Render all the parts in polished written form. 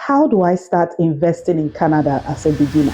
How do I start investing in Canada as a beginner?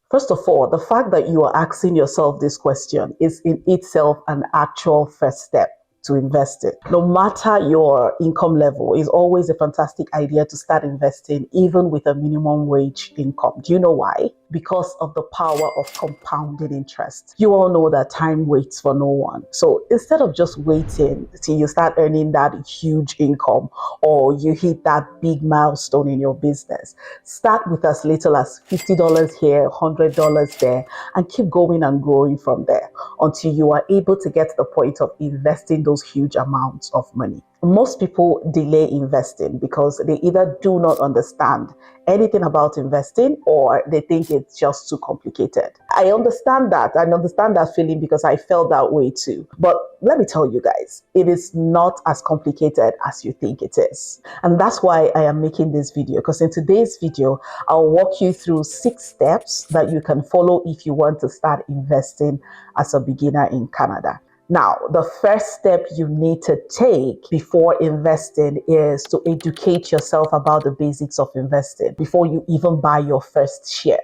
First of all, the fact that you are asking yourself this question is in itself an actual first step to invest in. No matter your income level, it's always a fantastic idea to start investing even with a minimum wage income. Do you know why? Because of the power of compounded interest. You all know that time waits for no one. So instead of just waiting till you start earning that huge income or you hit that big milestone in your business, start with as little as $50 here, $100 there, and keep going and growing from there until you are able to get to the point of investing those huge amounts of money. Most people delay investing because they either do not understand anything about investing or they think it's just too complicated. I understand that. I understand that feeling because I felt that way too. But let me tell you guys, it is not as complicated as you think it is. And that's why I am making this video, because in today's video, I'll walk you through 6 steps that you can follow if you want to start investing as a beginner in Canada. Now, the first step you need to take before investing is to educate yourself about the basics of investing before you even buy your first share.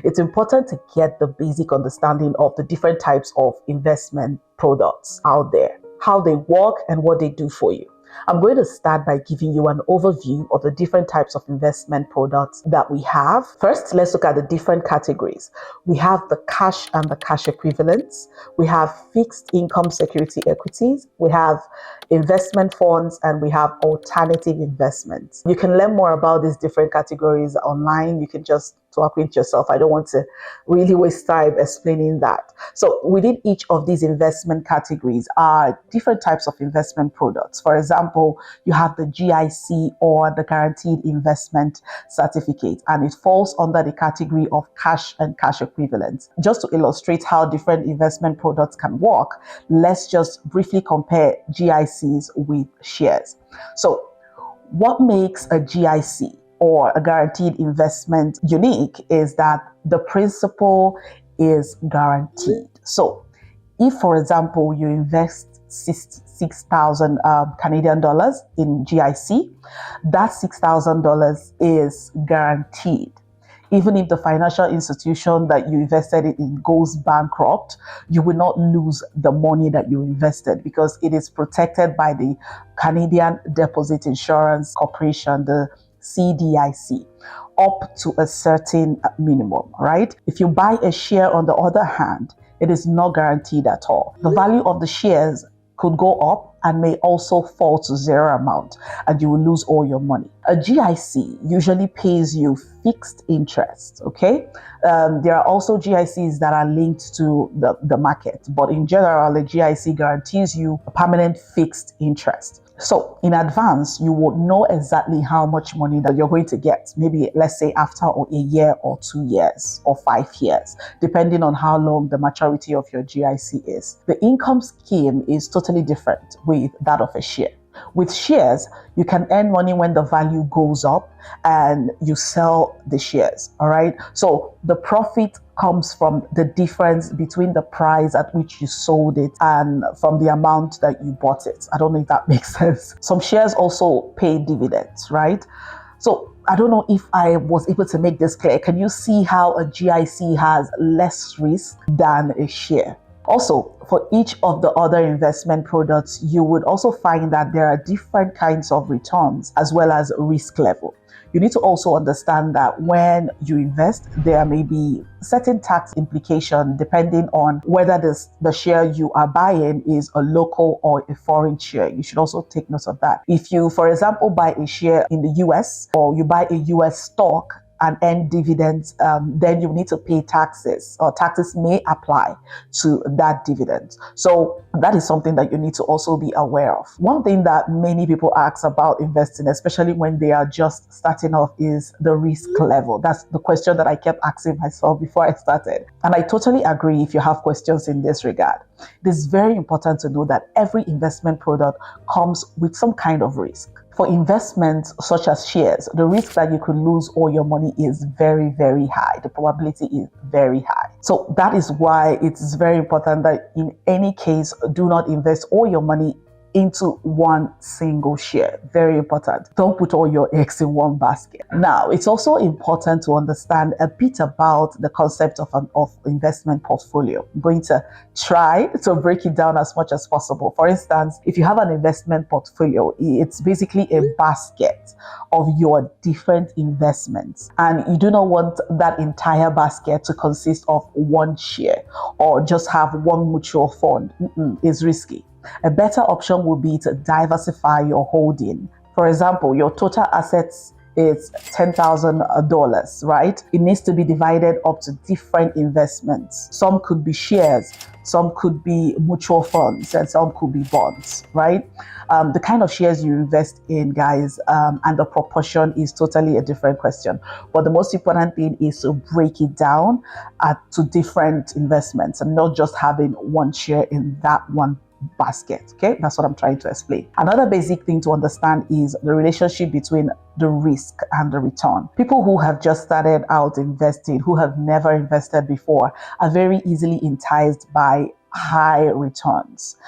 It's important to get the basic understanding of the different types of investment products out there, how they work and what they do for you. I'm going to start by giving you an overview of the different types of investment products that we have. First, let's look at the different categories. We have the cash and the cash equivalents. We have fixed income security equities. We have investment funds, and we have alternative investments. You can learn more about these different categories online. You can just talk with yourself. I don't want to really waste time explaining that. So within each of these investment categories are different types of investment products. For example, you have the GIC, or the Guaranteed Investment Certificate, and it falls under the category of cash and cash equivalents. Just to illustrate how different investment products can work, let's just briefly compare GICs with shares. So what makes a GIC, or a guaranteed investment, unique is that the principal is guaranteed. So if, for example, you invest 6,000 Canadian dollars in GIC, that $6,000 is guaranteed. Even if the financial institution that you invested in goes bankrupt, you will not lose the money that you invested because it is protected by the Canadian Deposit Insurance Corporation, the CDIC, up to a certain minimum, right? If you buy a share, on the other hand, it is not guaranteed at all. The value of the shares could go up and may also fall to zero amount, and you will lose all your money. A GIC usually pays you fixed interest, okay? There are also GICs that are linked to the market, but in general, a GIC guarantees you a permanent fixed interest. So in advance, you would know exactly how much money that you're going to get, maybe let's say after a year or 2 years or 5 years, depending on how long the maturity of your GIC is. The income scheme is totally different with that of a share. With shares, you can earn money when the value goes up and you sell the shares, all right? So the profit comes from the difference between the price at which you sold it and from the amount that you bought it. I don't know if that makes sense. Some shares also pay dividends, right? So I don't know if I was able to make this clear. Can you see how a GIC has less risk than a share? Also, for each of the other investment products, you would also find that there are different kinds of returns as well as risk level. You need to also understand that when you invest, there may be certain tax implication depending on whether the share you are buying is a local or a foreign share. You should also take note of that. If you, for example, buy a share in the US, or you buy a US stock and earn dividends, then you need to pay taxes, or taxes may apply to that dividend. So that is something that you need to also be aware of. One thing that many people ask about investing, especially when they are just starting off, is the risk level. That's the question that I kept asking myself before I started. And I totally agree if you have questions in this regard. It is very important to know that every investment product comes with some kind of risk. For investments such as shares, the risk that you could lose all your money is very, very high. The probability is very high. So that is why it's very important that in any case, do not invest all your money into one single share. Very important. Don't put all your eggs in one basket. Now, it's also important to understand a bit about the concept of investment portfolio. I'm going to try to break it down as much as possible. For instance, if you have an investment portfolio, it's basically a basket of your different investments, and you do not want that entire basket to consist of one share or just have one mutual fund. It's risky. A better option would be to diversify your holding. For example, your total assets is $10,000, right? It needs to be divided up to different investments. Some could be shares, some could be mutual funds, and some could be bonds, right? The kind of shares you invest in, guys, and the proportion is totally a different question. But the most important thing is to break it down to different investments and not just having one share in that one basket. Okay, that's what I'm trying to explain. Another basic thing to understand is the relationship between the risk and the return. People who have just started out investing, who have never invested before, are very easily enticed by high returns.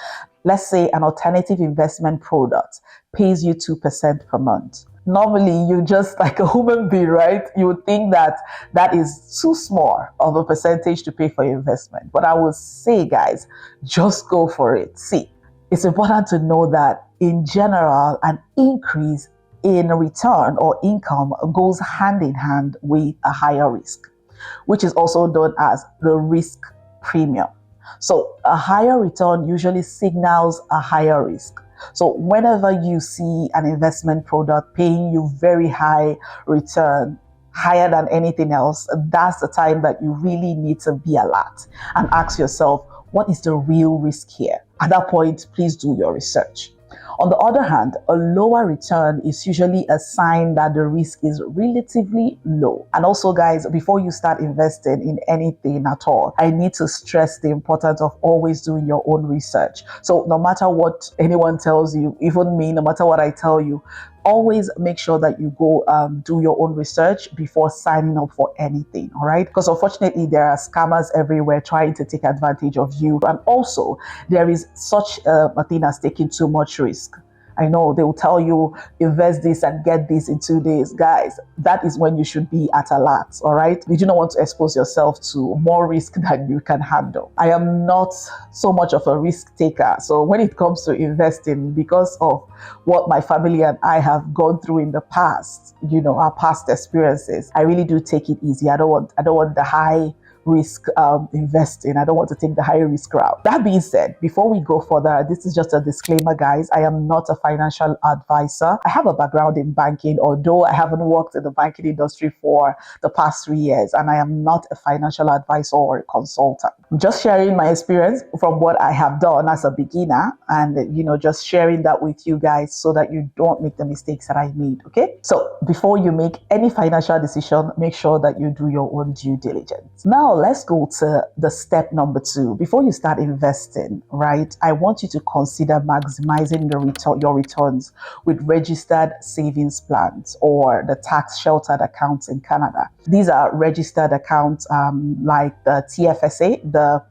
Let's say an alternative investment product pays you 2% per month. Normally, you just like a human being, right? You would think that that is too small of a percentage to pay for your investment. But I would say, guys, just go for it. See, it's important to know that in general, an increase in return or income goes hand in hand with a higher risk, which is also known as the risk premium. So a higher return usually signals a higher risk. So whenever you see an investment product paying you very high return, higher than anything else, that's the time that you really need to be alert and ask yourself, what is the real risk here? At that point, please do your research. On the other hand, a lower return is usually a sign that the risk is relatively low. And also, guys, before you start investing in anything at all, I need to stress the importance of always doing your own research. So no matter what anyone tells you, even me, no matter what I tell you, always make sure that you go do your own research before signing up for anything, all right? Because unfortunately, there are scammers everywhere trying to take advantage of you. And also, there is such a thing as taking too much risk. I know they will tell you, invest this and get this in 2 days. Guys, that is when you should be at alert, all right? You do not want to expose yourself to more risk than you can handle. I am not so much of a risk taker. So when it comes to investing, because of what my family and I have gone through in the past, you know, our past experiences, I really do take it easy. I don't want the high risk investing. I don't want to take the high risk route. That being said, before we go further, this is just a disclaimer, guys. I am not a financial advisor. I have a background in banking, although I haven't worked in the banking industry for the past 3 years, and I am not a financial advisor or a consultant. I'm just sharing my experience from what I have done as a beginner, and you know, just sharing that with you guys so that you don't make the mistakes that I made. Okay, so before you make any financial decision, make sure that you do your own due diligence. Now let's go to the step number 2. Before you start investing, right, I want you to consider maximizing your returns with registered savings plans or the tax sheltered accounts in Canada. These are registered accounts like the TFSA, the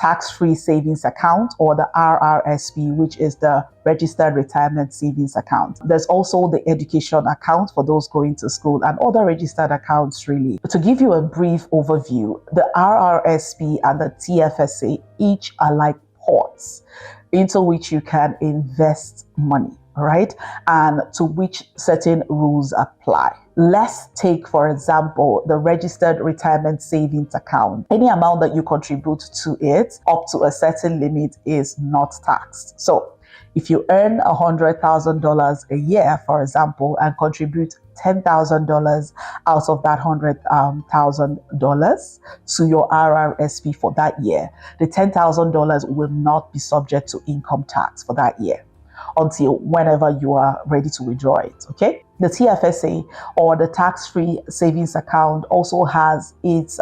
Tax-Free Savings Account, or the RRSP, which is the Registered Retirement Savings Account. There's also the Education Account for those going to school and other registered accounts, really. To give you a brief overview, the RRSP and the TFSA each are like pots into which you can invest money, right? And to which certain rules apply. Let's take, for example, the Registered Retirement Savings Account. Any amount that you contribute to it up to a certain limit is not taxed. So if you earn $100,000 a year, for example, and contribute $10,000 out of that $100,000 to your RRSP for that year, the $10,000 will not be subject to income tax for that year until whenever you are ready to withdraw it, okay? The TFSA, or the tax-free savings account, also has its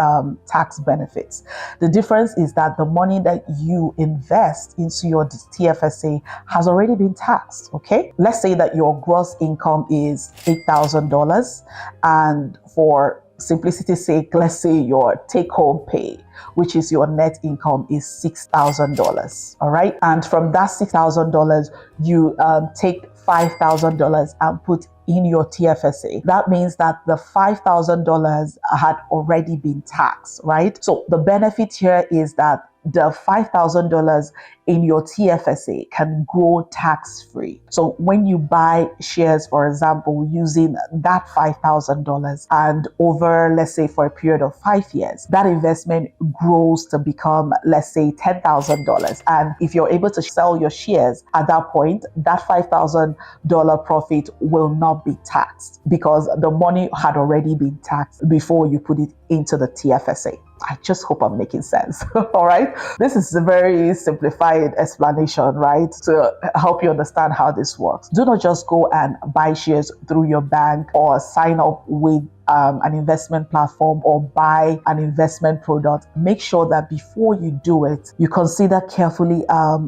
tax benefits. The difference is that the money that you invest into your TFSA has already been taxed, okay? Let's say that your gross income is $8,000, and for simplicity's sake, let's say your take-home pay, which is your net income, is $6,000, all right? And from that $6,000, you take $5,000 and put in your TFSA. That means that the $5,000 had already been taxed, right? So the benefit here is that the $5,000 in your TFSA can go tax-free. So when you buy shares, for example, using that $5,000, and over, let's say, for a period of 5 years, that investment grows to become, let's say, $10,000. And if you're able to sell your shares at that point, that $5,000 profit will not be taxed, because the money had already been taxed before you put it into the TFSA. I just hope I'm making sense. All right. This is a very simplified explanation, right, to help you understand how this works. Do not just go and buy shares through your bank or sign up with an investment platform or buy an investment product. Make sure that before you do it, you consider carefully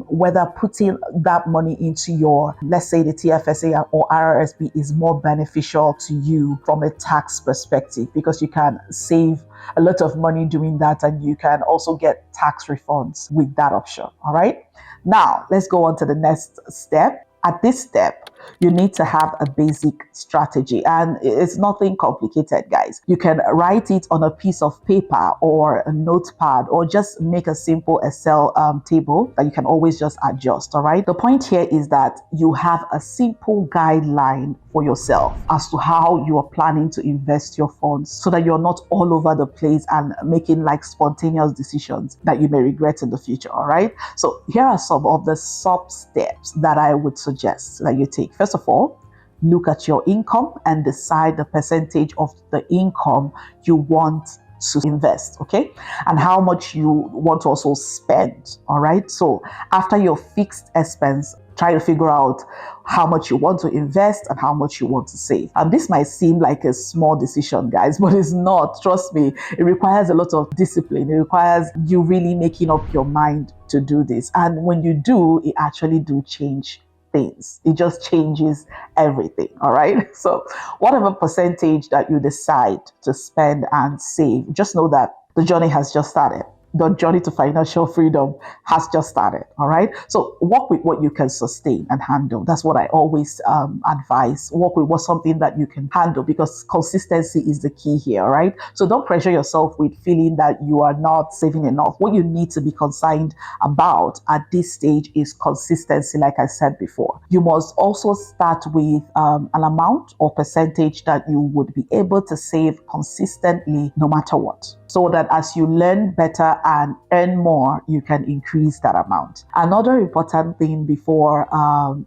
whether putting that money into your, let's say, the TFSA or RRSP is more beneficial to you from a tax perspective, because you can save a lot of money doing that, and you can also get tax refunds with that option. All right. Now, let's go on to the next step. At this step, you need to have a basic strategy, and it's nothing complicated, guys. You can write it on a piece of paper or a notepad, or just make a simple Excel table that you can always just adjust. All right. The point here is that you have a simple guideline for yourself as to how you are planning to invest your funds, so that you're not all over the place and making like spontaneous decisions that you may regret in the future. All right. So here are some of the sub steps that I would suggest that you take. First of all, look at your income and decide the percentage of the income you want to invest, okay? And how much you want to also spend, all right? So after your fixed expense, try to figure out how much you want to invest and how much you want to save. And this might seem like a small decision, guys, but it's not. Trust me, it requires a lot of discipline. It requires you really making up your mind to do this. And when you do, it actually do change things. It just changes everything. All right. So whatever percentage that you decide to spend and save, just know that the journey has just started. The journey to financial freedom has just started. All right. So work with what you can sustain and handle. That's what I always advise. Work with what's something that you can handle, because consistency is the key here. All right. So don't pressure yourself with feeling that you are not saving enough. What you need to be concerned about at this stage is consistency. Like I said before, you must also start with an amount or percentage that you would be able to save consistently no matter what, so that as you learn better and earn more, you can increase that amount. Another important thing before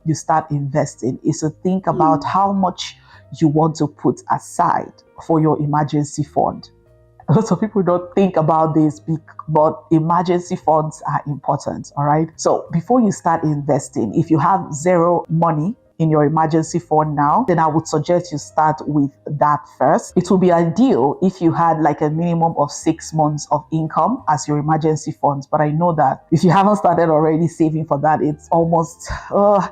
you start investing is to think about how much you want to put aside for your emergency fund. Lots of people don't think about this, but emergency funds are important, all right? So before you start investing, if you have zero money in your emergency fund now, then I would suggest you start with that first. It will be ideal if you had like a minimum of 6 months of income as your emergency funds. But I know that if you haven't started already saving for that, it's almost,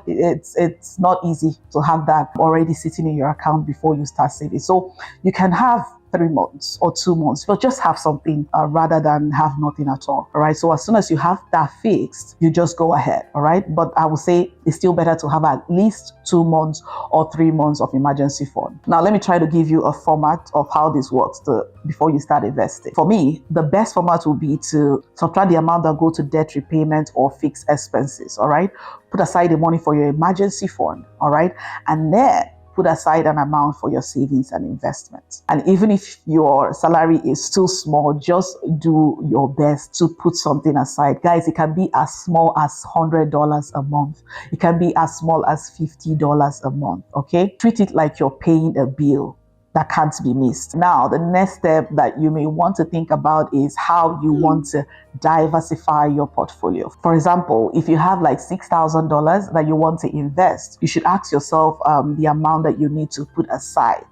it's not easy to have that already sitting in your account before you start saving. So you can have 3 months or 2 months, but just have something rather than have nothing at all. All right. So as soon as you have that fixed, you just go ahead. All right. But I would say it's still better to have at least 2 months or 3 months of emergency fund. Now, let me try to give you a format of how this works before you start investing. For me, the best format will be to subtract the amount that go to debt repayment or fixed expenses. All right. Put aside the money for your emergency fund. All right. And then put aside an amount for your savings and investments. And even if your salary is too small, just do your best to put something aside. Guys, it can be as small as $100 a month. It can be as small as $50 a month, okay? Treat it like you're paying a bill. that can't be missed. Now, the next step that you may want to think about is how you want to diversify your portfolio. For example, if you have like $6,000 that you want to invest, you should ask yourself the amount that you need to put aside.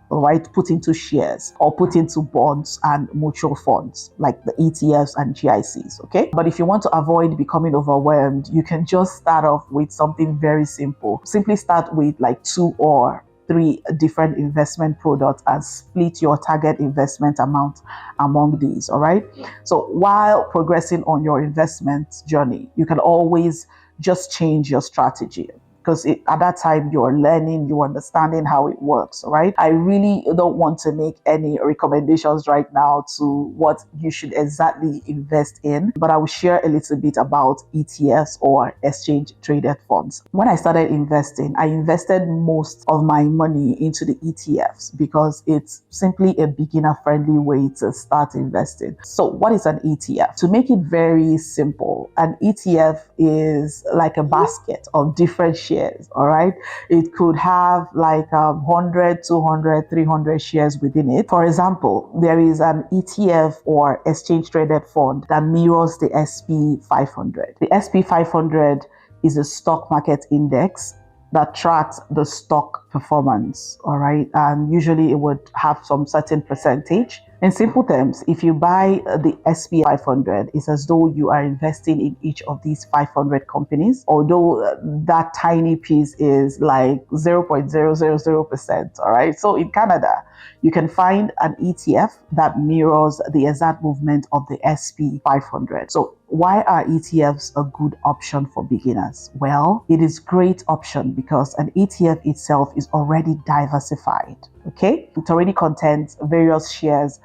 All right, put into shares or put into bonds and mutual funds like the ETFs and GICs. Okay, but if you want to avoid becoming overwhelmed, you can just start off with something very simple. Simply start with like 2 or 3 different investment products and split your target investment amount among these. All right, so while progressing on your investment journey, you can always just change your strategy, because at that time you're learning, you're understanding how it works, right? I really don't want to make any recommendations right now to what you should exactly invest in, but I will share a little bit about ETFs or exchange traded funds. When I started investing, I invested most of my money into the ETFs because it's simply a beginner-friendly way to start investing. So what is an ETF? To make it very simple, an ETF is like a basket of different shares. All right, it could have like 100, 200, 300 shares within it. For example, there is an ETF or exchange traded fund that mirrors the SP 500. The SP 500 is a stock market index that tracks the stock performance. All right, and usually it would have some certain percentage. In simple terms, if you buy the SP 500, it's as though you are investing in each of these 500 companies, although that tiny piece is like 0.000%. All right. So in Canada, you can find an ETF that mirrors the exact movement of the SP 500. So why are ETFs a good option for beginners? Well, it is a great option because an ETF itself is already diversified. Okay, it already contains various shares,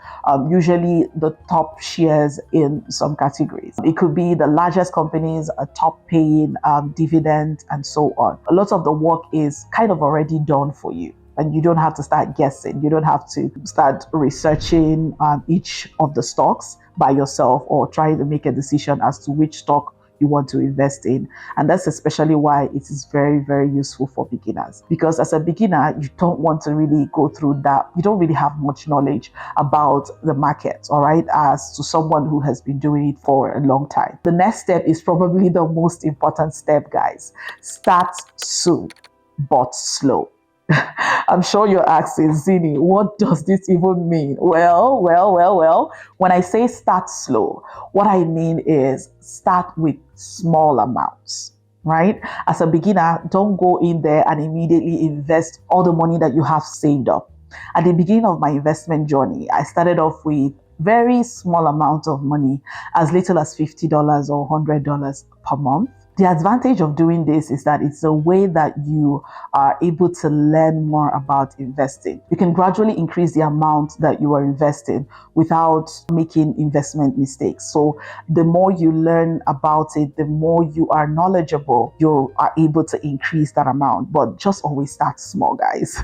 usually the top shares in some categories. It could be the largest companies, a top paying dividend, and so on. A lot of the work is kind of already done for you, and you don't have to start guessing. You don't have to start researching each of the stocks by yourself or trying to make a decision as to which stock you want to invest in. And that's especially why it is very, very useful for beginners, because as a beginner, you don't want to really go through that. You don't really have much knowledge about the market, all right, as to someone who has been doing it for a long time. The next step is probably the most important step, guys. Start soon, but slow. I'm sure you're asking, Zini, what does this even mean? Well. When I say start slow, what I mean is start with small amounts, right? As a beginner, don't go in there and immediately invest all the money that you have saved up. At the beginning of my investment journey, I started off with very small amount of money, as little as $50 or $100 per month. The advantage of doing this is that it's a way that you are able to learn more about investing. You can gradually increase the amount that you are investing without making investment mistakes. So the more you learn about it, the more you are knowledgeable, you are able to increase that amount. But just always start small, guys.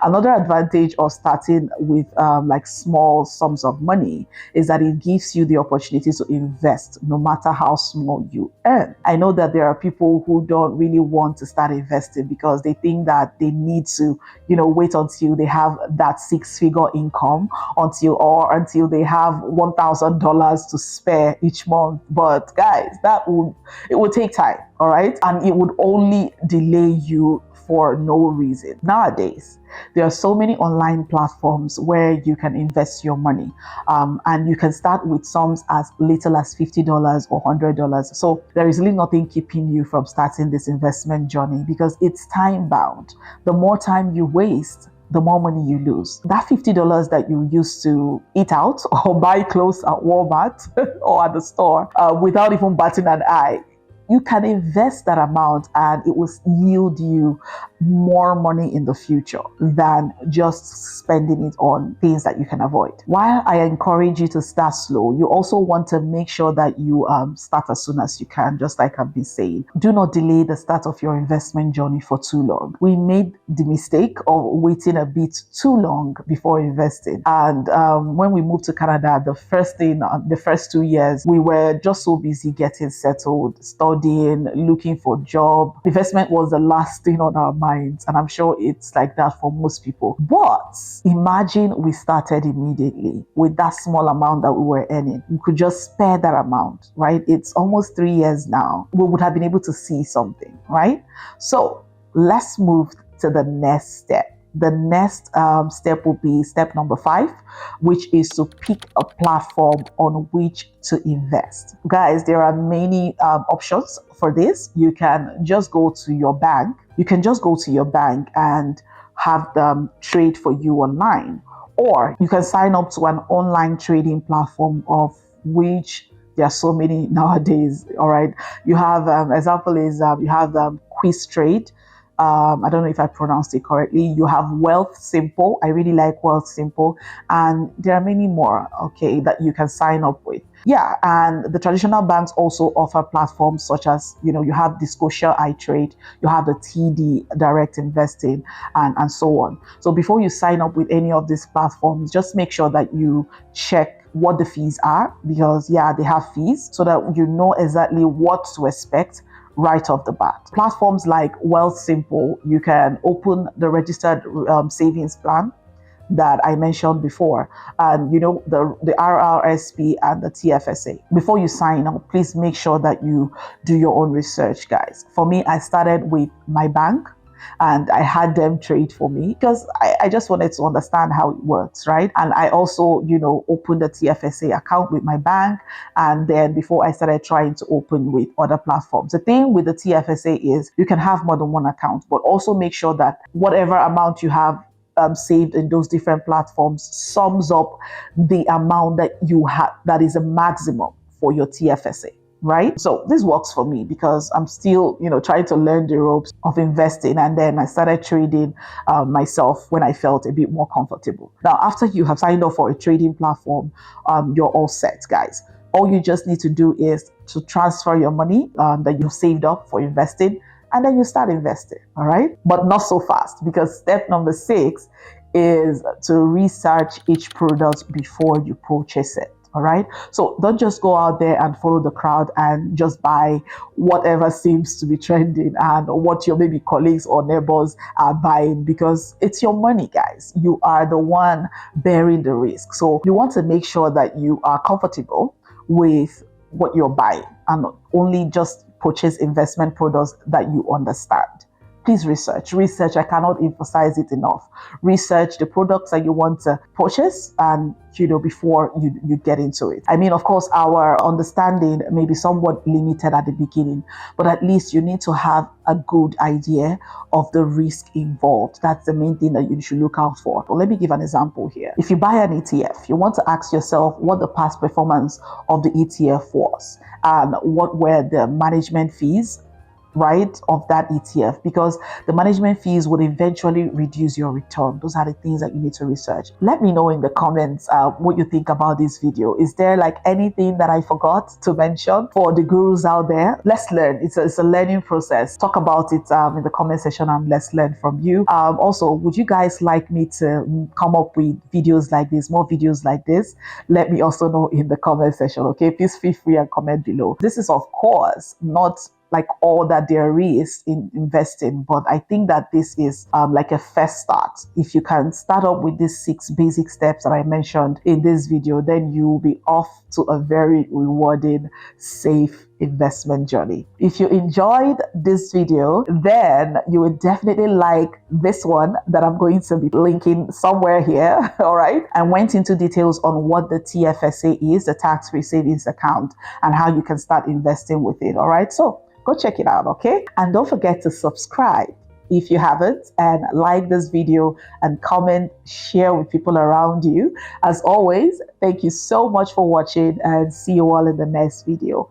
Another advantage of starting with like small sums of money is that it gives you the opportunity to invest no matter how small you earn. I know that there are people who don't really want to start investing because they think that they need to, wait until they have that 6-figure income until they have $1,000 to spare each month. But guys, it would take time, all right? And it would only delay you for no reason. Nowadays, there are so many online platforms where you can invest your money, and you can start with sums as little as $50 or $100. So there is really nothing keeping you from starting this investment journey because it's time bound. The more time you waste, the more money you lose. That $50 that you used to eat out or buy clothes at Walmart or at the store without even batting an eye, you can invest that amount and it will yield you more money in the future than just spending it on things that you can avoid. While I encourage you to start slow, you also want to make sure that you start as soon as you can, just like I've been saying. Do not delay the start of your investment journey for too long. We made the mistake of waiting a bit too long before investing. And when we moved to Canada, the first 2 years, we were just so busy getting settled, studying, looking for a job. Investment was the last thing on our mind. minds, and I'm sure it's like that for most people. But imagine we started immediately with that small amount that we were earning. We could just spare that amount, right? It's almost 3 years now. We would have been able to see something, right? So let's move to the next step. The next step will be step number 5, which is to pick a platform on which to invest. Guys, there are many options for this. You can just go to your bank. You can just go to your bank and have them trade for you online. Or you can sign up to an online trading platform, of which there are so many nowadays. All right. You have, example is, you have Quiz Trade. I don't know if I pronounced it correctly. You have Wealth Simple. I really like Wealth Simple. And there are many more, okay, that you can sign up with. Yeah, and the traditional banks also offer platforms such as, you have the Scotia iTrade, you have the TD Direct Investing, and so on. So before you sign up with any of these platforms, just make sure that you check what the fees are, because yeah, they have fees, so that you know exactly what to expect right off the bat. Platforms like Wealth Simple, you can open the registered savings plan that I mentioned before, and the RRSP and the TFSA. Before you sign up, please make sure that you do your own research, guys. For me, I started with my bank, and I had them trade for me because I just wanted to understand how it works, right? And I also, opened a TFSA account with my bank. And then before I started trying to open with other platforms. The thing with the TFSA is you can have more than one account, but also make sure that whatever amount you have saved in those different platforms sums up the amount that you have, that is a maximum for your TFSA. Right? So this works for me because I'm still, trying to learn the ropes of investing. And then I started trading myself when I felt a bit more comfortable. Now, after you have signed up for a trading platform, you're all set, guys. All you just need to do is to transfer your money that you've saved up for investing, and then you start investing. All right. But not so fast, because step number 6 is to research each product before you purchase it. All right. So don't just go out there and follow the crowd and just buy whatever seems to be trending and what your maybe colleagues or neighbors are buying, because it's your money, guys. You are the one bearing the risk. So you want to make sure that you are comfortable with what you're buying and only just purchase investment products that you understand. Please research. I cannot emphasize it enough. Research the products that you want to purchase, and before you get into it. I mean, of course, our understanding may be somewhat limited at the beginning, but at least you need to have a good idea of the risk involved. That's the main thing that you should look out for. But let me give an example here. If you buy an ETF, you want to ask yourself what the past performance of the ETF was and what were the management fees, right, of that ETF, because the management fees would eventually reduce your return. Those are the things that you need to research. Let me know in the comments what you think about this video. Is there like anything that I forgot to mention for the gurus out there? Let's learn. It's a learning process. Talk about it in the comment section and let's learn from you. Also, would you guys like me to come up with videos like this, more videos like this? Let me also know in the comment section, okay? Please feel free and comment below. This is, of course, not like all that there is in investing, but I think that this is like a first start. If you can start up with these 6 basic steps that I mentioned in this video, then you will be off to a very rewarding, safe investment journey. If you enjoyed this video, then you would definitely like this one that I'm going to be linking somewhere here, all right? And went into details on what the TFSA is, the tax-free savings account, and how you can start investing with it, all right? So go check it out, okay? And don't forget to subscribe if you haven't, and like this video and comment, share with people around you. As always, thank you so much for watching, and see you all in the next video.